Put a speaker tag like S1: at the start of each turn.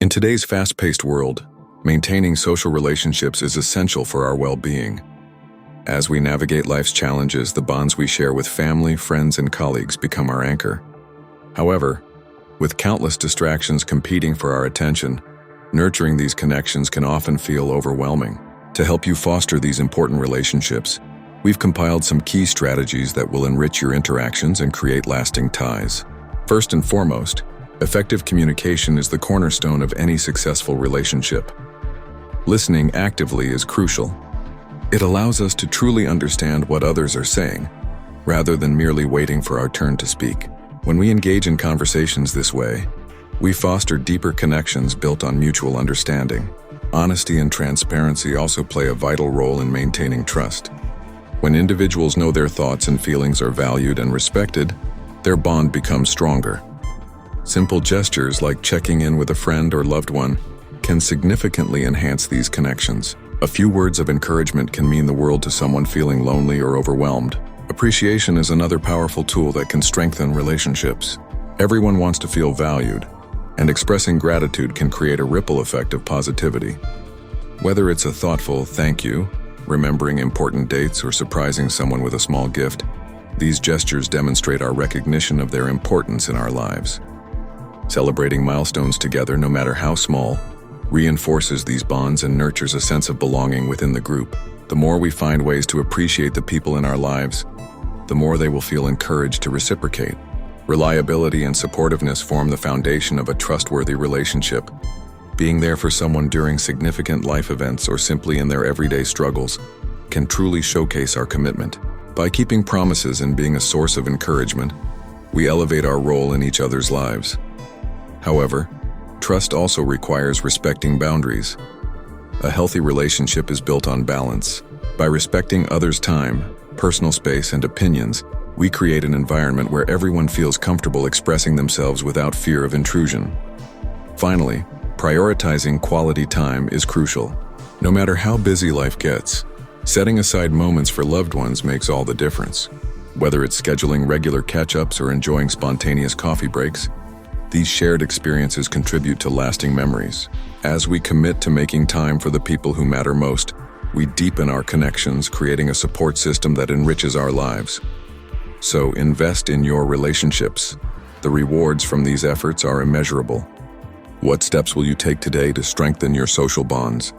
S1: In today's fast-paced world, maintaining social relationships is essential for our well-being. As we navigate life's challenges, the bonds we share with family, friends, and colleagues become our anchor. However, with countless distractions competing for our attention, nurturing these connections can often feel overwhelming. To help you foster these important relationships, we've compiled some key strategies that will enrich your interactions and create lasting ties. First and foremost, effective communication is the cornerstone of any successful relationship. Listening actively is crucial. It allows us to truly understand what others are saying, rather than merely waiting for our turn to speak. When we engage in conversations this way, we foster deeper connections built on mutual understanding. Honesty and transparency also play a vital role in maintaining trust. When individuals know their thoughts and feelings are valued and respected, their bond becomes stronger. Simple gestures like checking in with a friend or loved one can significantly enhance these connections. A few words of encouragement can mean the world to someone feeling lonely or overwhelmed. Appreciation is another powerful tool that can strengthen relationships. Everyone wants to feel valued, and expressing gratitude can create a ripple effect of positivity. Whether it's a thoughtful thank you, remembering important dates, or surprising someone with a small gift, these gestures demonstrate our recognition of their importance in our lives. Celebrating milestones together, no matter how small, reinforces these bonds and nurtures a sense of belonging within the group. The more we find ways to appreciate the people in our lives, the more they will feel encouraged to reciprocate. Reliability and supportiveness form the foundation of a trustworthy relationship. Being there for someone during significant life events or simply in their everyday struggles can truly showcase our commitment. By keeping promises and being a source of encouragement, we elevate our role in each other's lives. However, trust also requires respecting boundaries. A healthy relationship is built on balance. By respecting others' time, personal space, and opinions, we create an environment where everyone feels comfortable expressing themselves without fear of intrusion. Finally, prioritizing quality time is crucial. No matter how busy life gets, setting aside moments for loved ones makes all the difference. Whether it's scheduling regular catch-ups or enjoying spontaneous coffee breaks, these shared experiences contribute to lasting memories. As we commit to making time for the people who matter most, we deepen our connections, creating a support system that enriches our lives. So invest in your relationships. The rewards from these efforts are immeasurable. What steps will you take today to strengthen your social bonds?